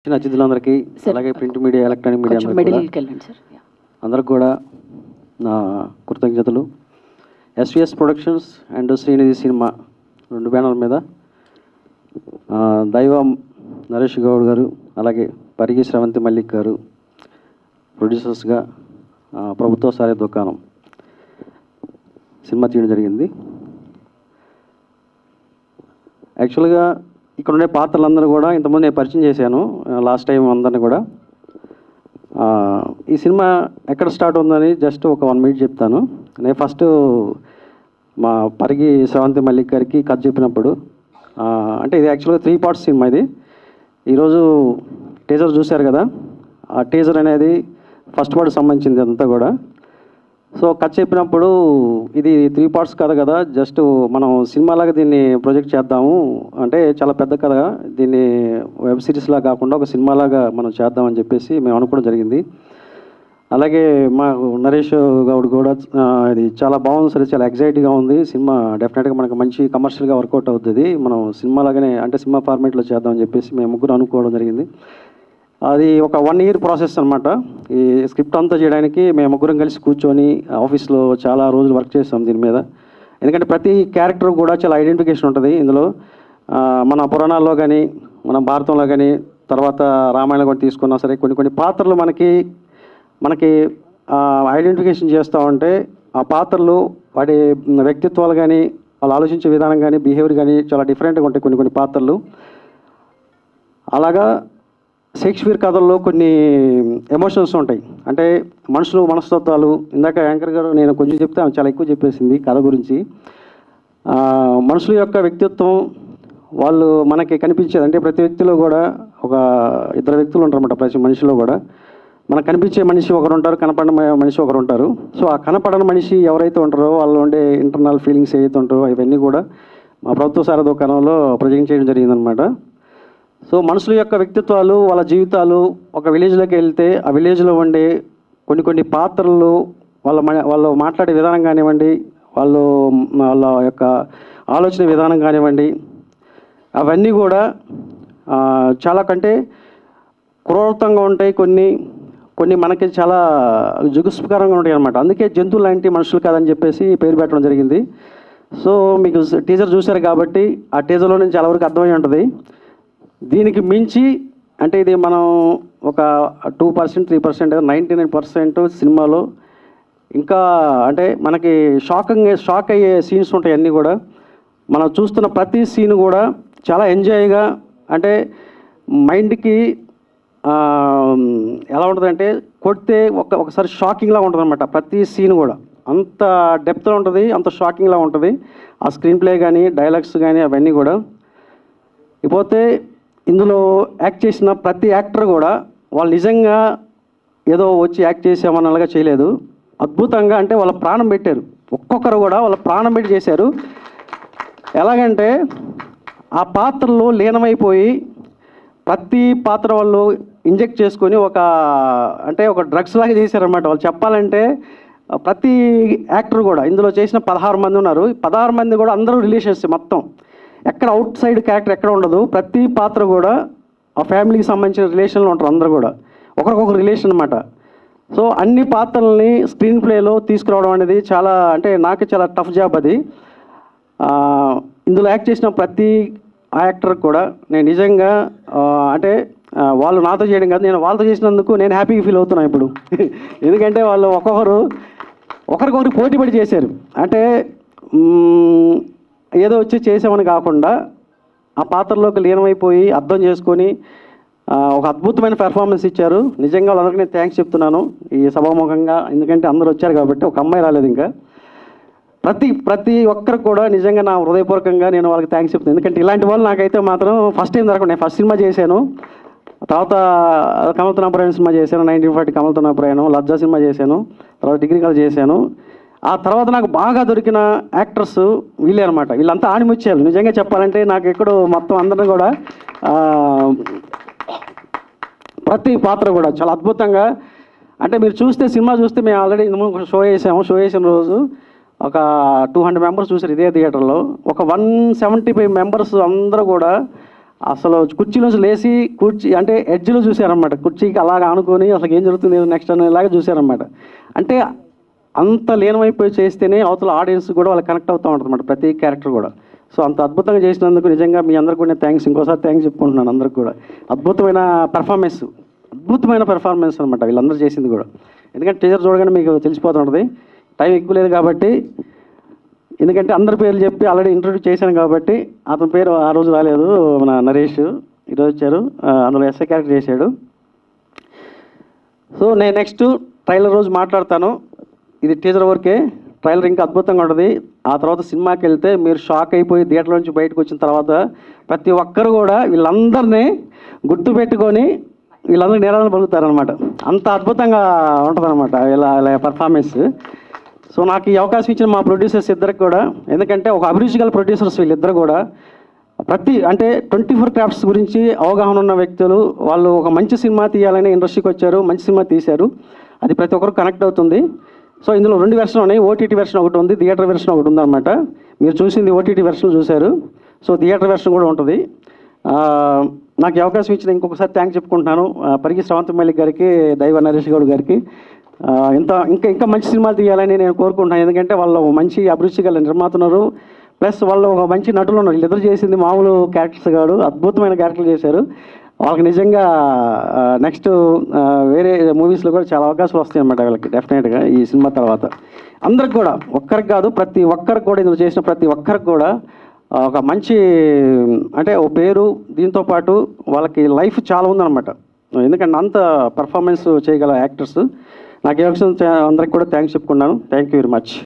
అతిథులందరికీ అలాగే print media electronic media అందరికి కూడా నా కృతజ్ఞతలు. SVS productions and Srinidhi cinema రెండు బ్యానర్ల మీద దైవం నరేష్ గౌడ్ గారు అలాగే పరిగి శ్రవంతి మల్లిక్ గారు ప్రొడ్యూసర్స్గా ప్రభుత్వ సారే దుకాణం సినిమా తీయడం జరిగింది. యాక్చువల్గా ఇక్కడ ఉండే పాత్రలందరూ కూడా ఇంతకుముందు నేను పరిచయం చేశాను లాస్ట్ టైం అందరినీ కూడా. ఈ సినిమా ఎక్కడ స్టార్ట్ ఉందని జస్ట్ ఒక 1 minute చెప్తాను. నేను ఫస్ట్ మా పరిగి శ్రవంతి మల్లిక్ గారికి కథ చెప్పినప్పుడు అంటే ఇది యాక్చువల్గా 3 parts సినిమా. ఇది ఈరోజు టీజర్ చూశారు కదా, ఆ టీజర్ అనేది ఫస్ట్ పార్ట్ సంబంధించింది అంతా కూడా. సో కథ చెప్పినప్పుడు ఇది 3 parts కథ కదా, జస్ట్ మనం సినిమాలాగా దీన్ని ప్రొజెక్ట్ చేద్దాము అంటే చాలా పెద్ద కథ, దీన్ని వెబ్ సిరీస్లా కాకుండా ఒక సినిమాలాగా మనం చేద్దామని చెప్పేసి మేము అనుకోవడం జరిగింది. అలాగే మా నరేష్ గౌడ్ కూడా ఇది చాలా బాగుంది సరే, చాలా ఎగ్జైట్గా ఉంది సినిమా. డెఫినెట్గా మనకు మంచి కమర్షియల్గా వర్కౌట్ అవుతుంది, మనం సినిమాలాగానే అంటే సినిమా ఫార్మేట్లో చేద్దామని చెప్పేసి మేము ముగ్గురు అనుకోవడం జరిగింది. అది ఒక 1 year ప్రాసెస్ అనమాట. ఈ స్క్రిప్ట్ అంతా చేయడానికి మేము ముగ్గురం కలిసి కూర్చొని ఆఫీస్లో చాలా రోజులు వర్క్ చేస్తాం దీని మీద. ఎందుకంటే ప్రతి క్యారెక్టర్ కూడా చాలా ఐడెంటిఫికేషన్ ఉంటుంది ఇందులో. మన పురాణాల్లో కానీ మన భారతంలో కానీ తర్వాత రామాయణం కూడా తీసుకున్నా సరే కొన్ని పాత్రలు మనకి ఐడెంటిఫికేషన్ చేస్తూ ఉంటే ఆ పాత్రలు వాటి వ్యక్తిత్వాలు కానీ వాళ్ళు ఆలోచించే విధానం కానీ బిహేవియర్ కానీ చాలా డిఫరెంట్గా ఉంటాయి కొన్ని పాత్రలు. అలాగా షేక్స్పియర్ కథల్లో కొన్ని ఎమోషన్స్ ఉంటాయి, అంటే మనుషులు మనస్తత్వాలు. ఇందాక యాంకర్ గారు నేను కొంచెం చెప్తే ఆమె చాలా ఎక్కువ చెప్పేసింది కథ గురించి. మనుషుల యొక్క వ్యక్తిత్వం వాళ్ళు మనకి కనిపించేది, అంటే ప్రతి వ్యక్తిలో కూడా ఒక 2 వ్యక్తులు ఉంటారన్నమాట. ప్రతి మనిషిలో కూడా మనకు కనిపించే మనిషి ఒకరు ఉంటారు, కనపడని మనిషి ఒకరు ఉంటారు. సో ఆ కనపడని మనిషి ఎవరైతే ఉంటారో వాళ్ళు ఉండే ఇంటర్నల్ ఫీలింగ్స్ ఏవైతే ఉంటారో అవన్నీ కూడా మా ప్రభుత్వ సార దుకాణంలో ప్రజెంట్ చేయడం జరిగిందనమాట. సో మనుషుల యొక్క వ్యక్తిత్వాలు వాళ్ళ జీవితాలు ఒక విలేజ్లోకి వెళ్తే ఆ విలేజ్లో ఉండే కొన్ని పాత్రలు వాళ్ళు మాట్లాడే విధానం కానివ్వండి, వాళ్ళ యొక్క ఆలోచన విధానం కానివ్వండి, అవన్నీ కూడా చాలా కంటే క్రూరతంగా ఉంటాయి. కొన్ని మనకి చాలా జుగుస్కరంగా ఉంటాయి అన్నమాట. అందుకే జంతువులు లాంటి మనుషులు కాదని చెప్పేసి పేరు పెట్టడం జరిగింది. సో మీకు టీజర్ చూశారు కాబట్టి ఆ టీజర్లో నుంచి చాలా వరకు అర్థమై ఉంటుంది. దీనికి మించి అంటే ఇది మనం ఒక 2% 3% 99% సినిమాలో ఇంకా అంటే మనకి షాక్ అయ్యే సీన్స్ ఉంటాయి. అన్నీ కూడా మనం చూస్తున్న ప్రతి సీన్ కూడా చాలా ఎంజాయ్గా, అంటే మైండ్కి ఎలా ఉంటుందంటే కొడితే ఒకసారి షాకింగ్లా ఉంటుంది అనమాట. ప్రతి సీన్ కూడా అంత డెప్త్లో ఉంటుంది, అంత షాకింగ్లా ఉంటుంది. ఆ స్క్రీన్ ప్లే కానీ డైలాగ్స్ కానీ అవన్నీ కూడా. ఇకపోతే ఇందులో యాక్ట్ చేసిన ప్రతి యాక్టర్ కూడా వాళ్ళు నిజంగా ఏదో వచ్చి యాక్ట్ చేసామన్నలాగా చేయలేదు, అద్భుతంగా అంటే వాళ్ళ ప్రాణం పెట్టారు. ఒక్కొక్కరు కూడా వాళ్ళ ప్రాణం పెట్టి చేశారు. ఎలాగంటే ఆ పాత్రలో లీనమైపోయి ప్రతి పాత్ర వాళ్ళు ఇంజెక్ట్ చేసుకొని ఒక డ్రగ్స్ లాగా చేశారనమాట. వాళ్ళు చెప్పాలంటే ప్రతి యాక్టర్ కూడా ఇందులో చేసిన 16 మంది ఉన్నారు. 16 మంది కూడా అందరూ రిలేషన్స్, మొత్తం ఎక్కడ అవుట్ సైడ్ క్యారెక్టర్ ఎక్కడ ఉండదు. ప్రతి పాత్ర కూడా ఆ ఫ్యామిలీకి సంబంధించిన రిలేషన్లో ఉంటారు, అందరూ కూడా ఒకరికొకరు రిలేషన్ అనమాట. సో అన్ని పాత్రల్ని స్క్రీన్ ప్లేలో తీసుకురావడం అనేది చాలా అంటే నాకు చాలా టఫ్ జాబ్ అది. ఇందులో యాక్ట్ చేసిన ప్రతి యాక్టర్ కూడా నేను నిజంగా అంటే వాళ్ళు నాతో చేయడం కాదు, నేను వాళ్ళతో చేసినందుకు నేను హ్యాపీగా ఫీల్ అవుతున్నాను ఇప్పుడు. ఎందుకంటే వాళ్ళు ఒకరికొకరు పోటీ పడి చేశారు. అంటే ఏదో వచ్చి చేసామని కాకుండా ఆ పాత్రలోకి లీనమైపోయి అర్థం చేసుకొని ఒక అద్భుతమైన పెర్ఫార్మెన్స్ ఇచ్చారు. నిజంగా వాళ్ళందరికీ నేను థ్యాంక్స్ చెప్తున్నాను ఈ సభాముఖంగా. ఎందుకంటే అందరూ వచ్చారు కాబట్టి, ఒక అమ్మాయి రాలేదు ఇంకా. ప్రతి ఒక్కరు కూడా నిజంగా నా హృదయపూర్వకంగా నేను వాళ్ళకి థ్యాంక్స్ చెప్తాను. ఎందుకంటే ఇలాంటి వాళ్ళు నాకైతే మాత్రం ఫస్ట్ టైం దొరకదు. నేను ఫస్ట్ సినిమా చేశాను, తర్వాత కమలతో నా ప్రయాణం సినిమా చేశాను, 1940 కమలతో నా ప్రయాణం, లజ్జా సినిమా చేశాను, తర్వాత డిగ్రీ కాలేజ్ చేశాను. ఆ తర్వాత నాకు బాగా దొరికిన యాక్టర్స్ వీళ్ళే అనమాట. వీళ్ళంతా ఆణిముత్యాలు నిజంగా చెప్పాలంటే. నాకు ఎక్కడో మొత్తం అందరం కూడా ప్రతి పాత్ర కూడా చాలా అద్భుతంగా, అంటే మీరు చూస్తే సినిమా చూస్తే మేము ఆల్రెడీ షో చేసిన రోజు ఒక 200 members చూసారు ఇదే థియేటర్లో. ఒక 175 members అందరూ కూడా అసలు కుర్చీలోంచి లేచి అంటే ఎడ్జ్లో చూశారనమాట, కుర్చీకి అలాగ ఆనుకొని అసలు ఏం జరుగుతుంది నెక్స్ట్ అనేలాగా చూశారనమాట. అంటే అంత లీనమైపోయి చేస్తేనే అవతల ఆడియన్స్ కూడా వాళ్ళకి కనెక్ట్ అవుతూ ఉంటుంది అన్నమాట, ప్రతి క్యారెక్టర్ కూడా. సో అంత అద్భుతంగా చేసినందుకు నిజంగా మీ అందరికీ కూడా థ్యాంక్స్, ఇంకోసారి థ్యాంక్స్ చెప్పుకుంటున్నాను అందరికి కూడా. అద్భుతమైన పెర్ఫార్మెన్స్ అనమాట వీళ్ళందరూ చేసింది కూడా. ఎందుకంటే టీజర్ చూడగానే మీకు తెలిసిపోతుంటుంది. టైం ఎక్కువ లేదు కాబట్టి, ఎందుకంటే అందరి పేర్లు చెప్పి ఆల్రెడీ ఇంట్రొడ్యూస్ చేశాను కాబట్టి. అతని పేరు ఆ రోజు రాలేదు, మన నరేష్ ఈరోజు వచ్చారు, అందులో ఎస్ఐ క్యారెక్టర్ చేశాడు. సో నేను నెక్స్ట్ ట్రైలర్ రోజు మాట్లాడతాను. ఇది టీజర్ వరకే, ట్రైలర్ ఇంకా అద్భుతంగా ఉంటుంది. ఆ తర్వాత సినిమాకి వెళ్తే మీరు షాక్ అయిపోయి థియేటర్ నుంచి బయటకు వచ్చిన తర్వాత ప్రతి ఒక్కరు కూడా వీళ్ళందరినీ గుర్తుపెట్టుకొని వీళ్ళందరూ నిరాదరణ పలుకుతారనమాట. అంత అద్భుతంగా ఉంటుందన్నమాట వీళ్ళ పర్ఫార్మెన్స్. సో నాకు ఈ అవకాశం ఇచ్చిన మా ప్రొడ్యూసర్స్ ఇద్దరికి కూడా, ఎందుకంటే ఒక అభిరుచి గల ప్రొడ్యూసర్స్ వీళ్ళిద్దరు కూడా అంటే 24 క్రాఫ్ట్స్ గురించి అవగాహన ఉన్న వ్యక్తులు. వాళ్ళు ఒక మంచి సినిమా తీయాలని ఇండస్ట్రీకి వచ్చారు, మంచి సినిమా తీశారు, అది ప్రతి ఒక్కరు కనెక్ట్ అవుతుంది. సో ఇందులో 2 వెర్షన్ ఉన్నాయి, ఓటీటీ వెర్షన్ ఒకటి ఉంది, థియేటర్ వెర్షన్ ఒకటి ఉందన్నమాట. మీరు చూసింది ఓటీటీ వెర్షన్ చూశారు, సో థియేటర్ వెర్షన్ కూడా ఉంటుంది. నాకు ఈ అవకాశం ఇచ్చిన ఇంకొకసారి థ్యాంక్స్ చెప్పుకుంటున్నాను పరిగి శ్రవంత్ మల్లిక్ గారికి, దైవ నరేష్ గౌడ్ గారికి. ఇంకా మంచి సినిమాలు తీయాలని నేను కోరుకుంటున్నాను. ఎందుకంటే వాళ్ళు మంచి అభిరుచి గల నిర్మాతున్నారు, ప్లస్ వాళ్ళు ఒక మంచి నటులు ఉన్నారు. వీళ్ళిద్దరు చేసింది మామూలు క్యారెక్టర్స్ కాదు, అద్భుతమైన క్యారెక్టర్లు చేశారు. వాళ్ళకి నిజంగా నెక్స్ట్ వేరే మూవీస్లో కూడా చాలా అవకాశాలు వస్తాయి అన్నమాట వీళ్ళకి డెఫినెట్గా ఈ సినిమా తర్వాత. అందరికి కూడా, ఒక్కరికి కాదు ప్రతి ఒక్కరికి కూడా, ఇందులో చేసిన ప్రతి ఒక్కరికి కూడా ఒక మంచి అంటే ఓ పేరు, దీంతోపాటు వాళ్ళకి లైఫ్ చాలా ఉందన్నమాట. ఎందుకంటే అంత పర్ఫార్మెన్స్ చేయగల యాక్టర్స్. నాకు ఈ అవకాశం అందరికి కూడా థ్యాంక్స్ చెప్పుకున్నాను. Thank you very much.